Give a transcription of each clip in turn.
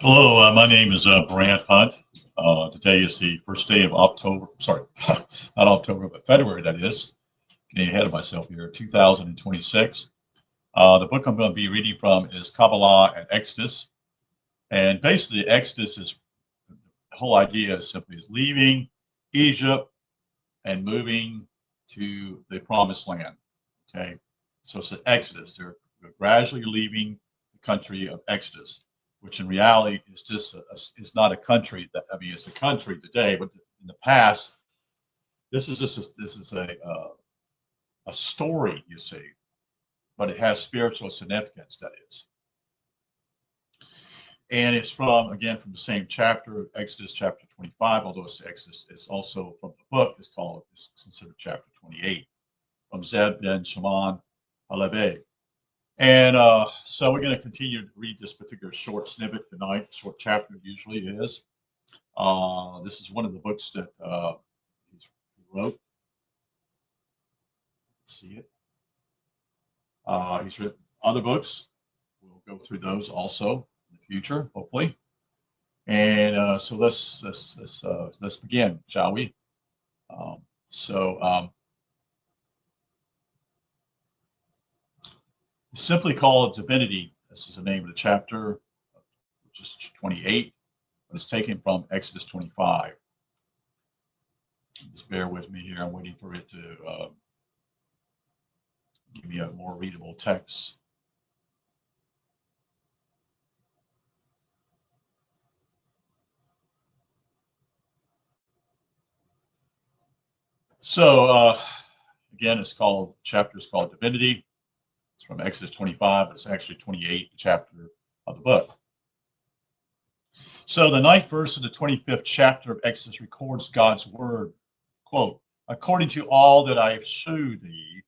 Hello, my name is Brant Hunt. Today is the first day of October. Sorry, not October, but February, that is. Getting ahead of myself here, 2026. The book I'm going to be reading from is Kabbalah and Exodus. And basically, Exodus is the whole idea is simply is leaving Egypt and moving to the promised land. Okay. So it's an Exodus. They're gradually leaving the country of Exodus, which in reality is just it's not a country that I mean it's a country today, but in the past, this is a story, you see, but it has spiritual significance. That is, and it's from again from the same chapter, Exodus chapter 25. Although it's Exodus, it's also from the book. It's considered chapter 28 from Zeb ben Shimon Halevi. And so we're going to continue to read this particular short snippet tonight. Short chapter usually is. This is one of the books that he wrote. See it. He's written other books. We'll go through those also in the future, hopefully. And so let's begin, shall we? Um, so it's simply called Divinity. This is the name of the chapter, which is 28, but it's taken from Exodus 25. Just bear with me here. I'm waiting for it to give me a more readable text. So again, chapter is called Divinity. It's from Exodus 25. It's actually 28, chapter of the book. So the ninth verse of the 25th chapter of Exodus records God's word, quote, according to all that I have shewed thee,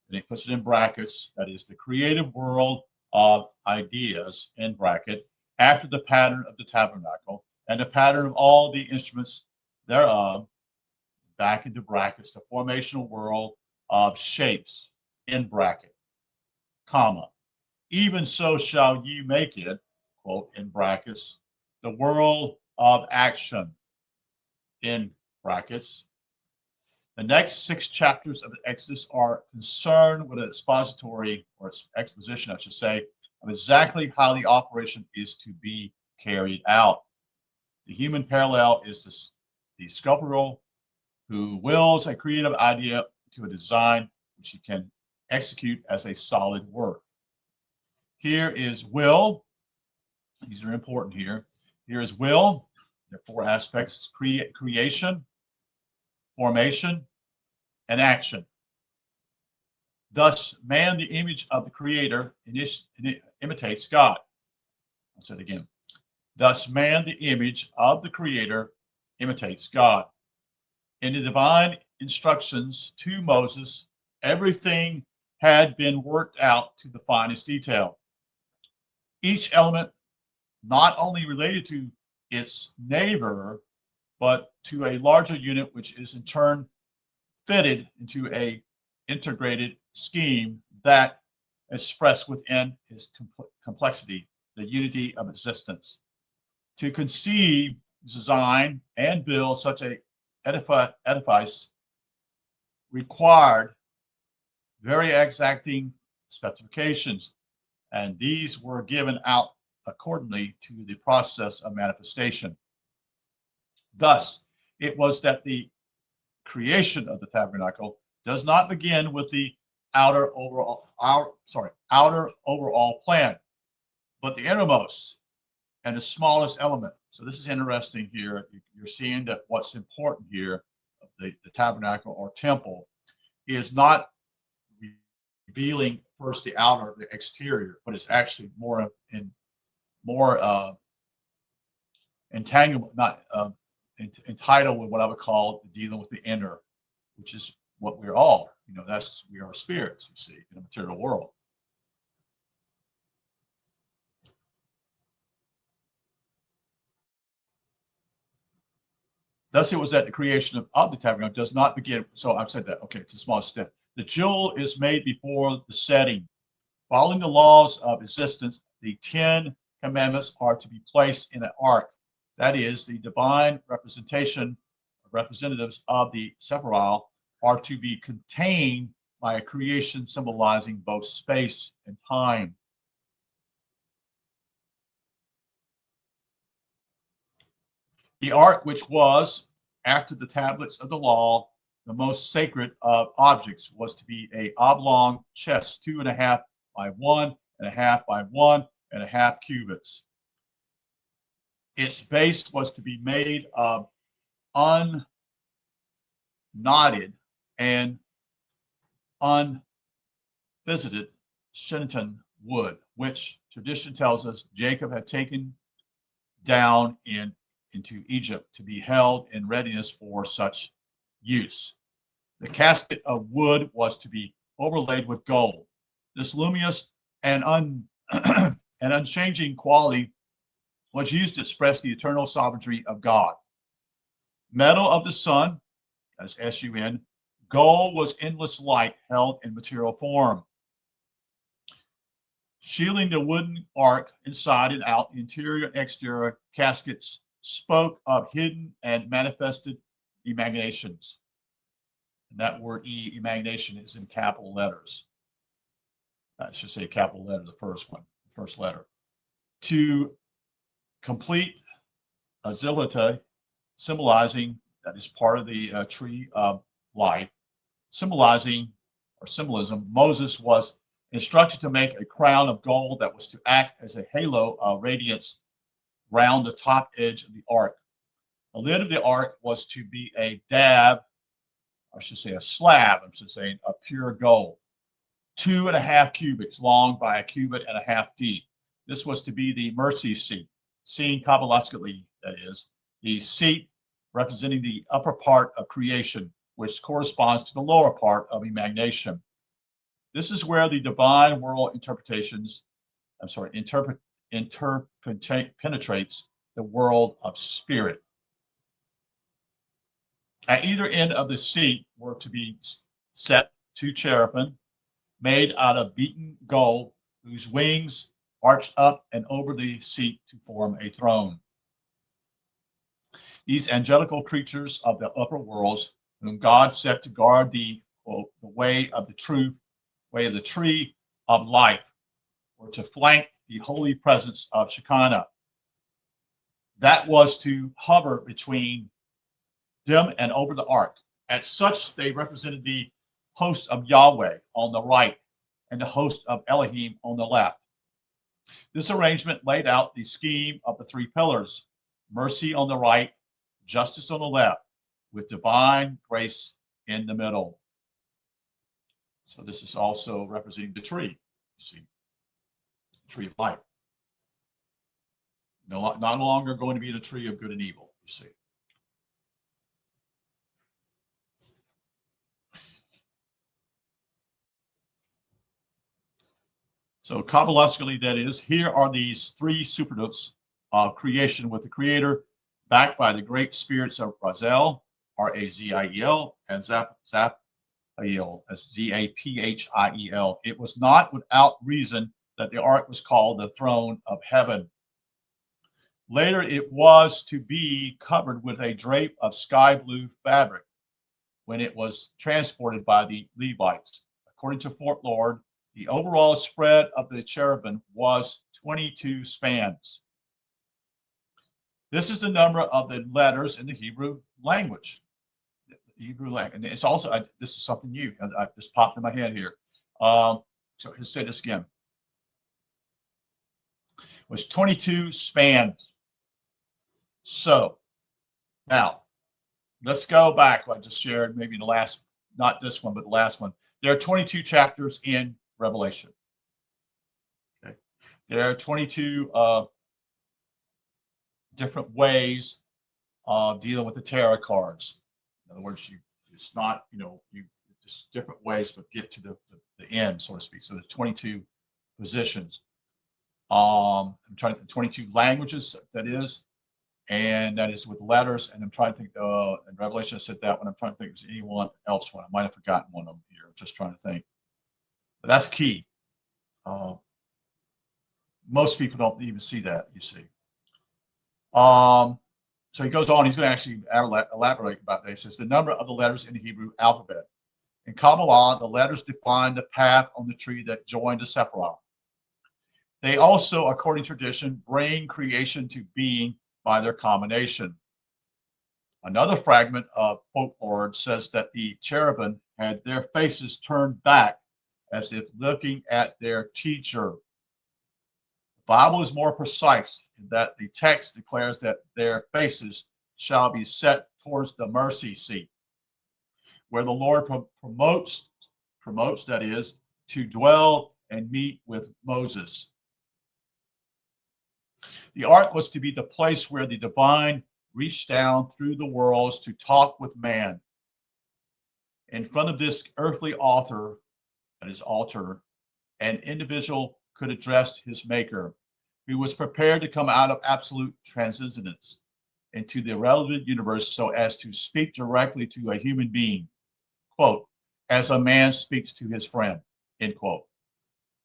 and he puts it in brackets, that is the creative world of ideas, in bracket, after the pattern of the tabernacle, and the pattern of all the instruments thereof, back into brackets, the formational world of shapes, in bracket, comma. Even so shall you make it, quote, in brackets, the world of action, in brackets. The next 6 chapters of the Exodus are concerned with an expository or exposition, I should say, of exactly how the operation is to be carried out. The human parallel is the sculptor who wills a creative idea to a design which he can execute as a solid work. Here is will. These are important here. Here is will. There are 4 aspects: creation, formation, and action. Thus, man, the image of the Creator, imitates God. I'll say it again. Thus, man, the image of the Creator, imitates God. In the divine instructions to Moses, everything had been worked out to the finest detail. Each element not only related to its neighbor, but to a larger unit, which is in turn fitted into a integrated scheme that expressed within its complexity, the unity of existence. To conceive, design, and build such a edifice required very exacting specifications, and these were given out accordingly to the process of manifestation. Thus, it was that the creation of the tabernacle does not begin with the outer overall plan, but the innermost and the smallest element. So this is interesting here. You're seeing that what's important here, the tabernacle or temple, is not revealing first the outer, the exterior, but it's actually more entangled, not entitled with what I would call dealing with the inner, which is what we're all. We are spirits, you see, in the material world. Thus, it was that the creation of the tabernacle does not begin. So I've said that. Okay, it's a small step. The jewel is made before the setting, following the laws of existence. The 10 commandments are to be placed in an ark. That is, the divine representatives of the Sephiroth are to be contained by a creation symbolizing both space and time. The ark, which was, after the tablets of the law, the most sacred of objects, was to be an oblong chest, 2.5 by 1.5 by 1.5 cubits. Its base was to be made of unknotted and unvisited Shinton wood, which tradition tells us Jacob had taken down into Egypt to be held in readiness for such use. The casket of wood was to be overlaid with gold. This luminous and unchanging quality was used to express the eternal sovereignty of God. Metal of the sun, as SUN, gold was endless light held in material form. Shielding the wooden ark inside and out, interior and exterior caskets spoke of hidden and manifested imaginations. And that word imagination is in capital letters. I should say capital letter, the first one, the first letter. To complete azilita, symbolizing, that is part of the tree of life, symbolism, Moses was instructed to make a crown of gold that was to act as a halo of radiance round the top edge of the ark. The lid of the ark was to be a slab of pure gold, 2.5 cubits long by 1.5 cubits deep. This was to be the mercy seat, seen Kabbalastically, that is, the seat representing the upper part of creation, which corresponds to the lower part of imagination. This is where the divine world penetrates the world of spirit. At either end of the seat were to be set 2 cherubim made out of beaten gold, whose wings arched up and over the seat to form a throne. These angelical creatures of the upper worlds, whom God set to guard the way of the tree of life, were to flank the holy presence of Shekinah. That was to hover between them and over the ark. As such, they represented the host of Yahweh on the right and the host of Elohim on the left. This arrangement laid out the scheme of the 3 pillars: mercy on the right, justice on the left, with divine grace in the middle. So this is also representing the tree, you see, the tree of life. No, not longer going to be the tree of good and evil, you see. So Kabbalastically, that is, here are these 3 supernotes of creation, with the creator backed by the great spirits of Raziel, R-A-Z-I-E-L, and Zaphiel, Z-A-P-H-I-E-L. It was not without reason that the ark was called the throne of heaven. Later, it was to be covered with a drape of sky blue fabric when it was transported by the Levites. According to Fort Lord, the overall spread of the cherubim was 22 spans. This is the number of the letters in the Hebrew language. And it's also, this is something new. I just popped in my head here. So let's say this again. It was 22 spans. So now let's go back. I just shared maybe the last, not this one, but the last one. There are 22 chapters in Revelation. Okay. There are 22 different ways of dealing with the tarot cards. In other words, it's not, just different ways to get to the end, so to speak. So there's 22 positions. I'm trying to think 22 languages, that is, and that is with letters. And I'm trying to think, in Revelation, I said that one. I'm trying to think if there's anyone else one. I might have forgotten one of them here. I'm just trying to think. But that's key. Most people don't even see that, you see. So he goes on, he's going to actually elaborate about this. He says the number of the letters in the Hebrew alphabet. In Kabbalah, the letters define the path on the tree that joined the Sephirah. They also, according to tradition, bring creation to being by their combination. Another fragment of folklore says that the cherubim had their faces turned back as if looking at their teacher. The Bible is more precise in that the text declares that their faces shall be set towards the mercy seat, where the Lord promotes, that is, to dwell and meet with Moses. The ark was to be the place where the divine reached down through the worlds to talk with man. In front of this earthly altar, an individual could address his maker, who was prepared to come out of absolute transcendence into the relevant universe so as to speak directly to a human being, quote, as a man speaks to his friend, end quote.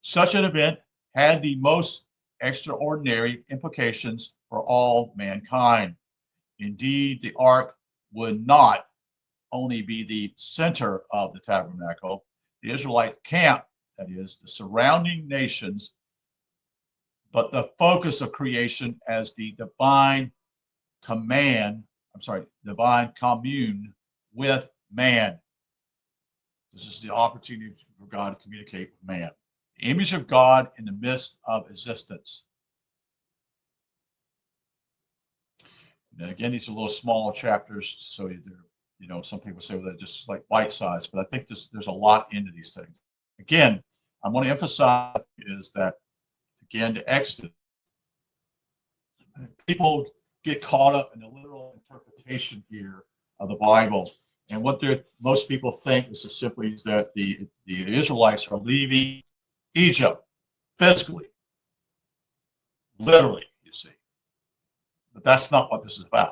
Such an event had the most extraordinary implications for all mankind. Indeed, the ark would not only be the center of the tabernacle, the Israelite camp, that is, the surrounding nations, but the focus of creation as the divine commune with man. This is the opportunity for God to communicate with man. The image of God in the midst of existence. And again, these are little small chapters, so some people say, well, they're just like bite size, but I think there's a lot into these things. Again, I want to emphasize is that, again, the Exodus, people get caught up in the literal interpretation here of the Bible. And what most people think is simply is that the Israelites are leaving Egypt physically, literally, you see. But that's not what this is about.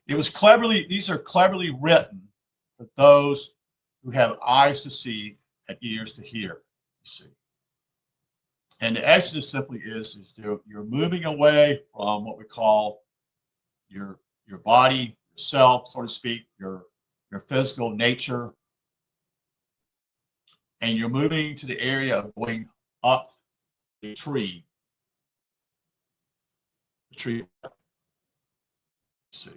These are cleverly written for those who have eyes to see and ears to hear, you see. And the Exodus simply is you're moving away from what we call your body, yourself, so to speak, your physical nature, and you're moving to the area of going up the tree. The tree, you see.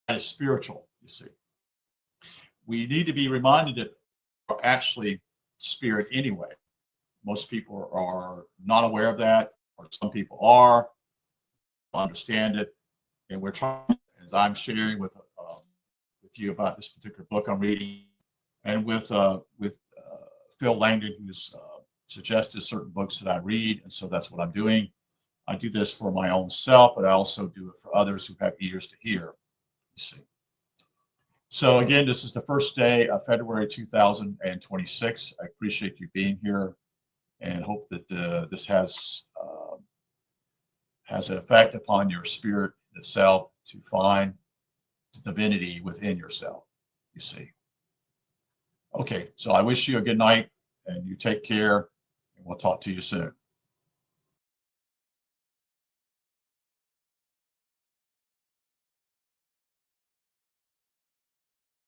That is spiritual, you see. We need to be reminded that we're actually spirit anyway. Most people are not aware of that, or some people are, understand it, and we're trying, as I'm sharing with you about this particular book I'm reading, and with Phil Langdon, who's suggested certain books that I read, and so that's what I'm doing. I do this for my own self, but I also do it for others who have ears to hear. You see. So again, this is the first day of February 2026. I appreciate you being here, and hope that this has an effect upon your spirit itself to find divinity within yourself, you see. Okay, so I wish you a good night, and you take care, and we'll talk to you soon.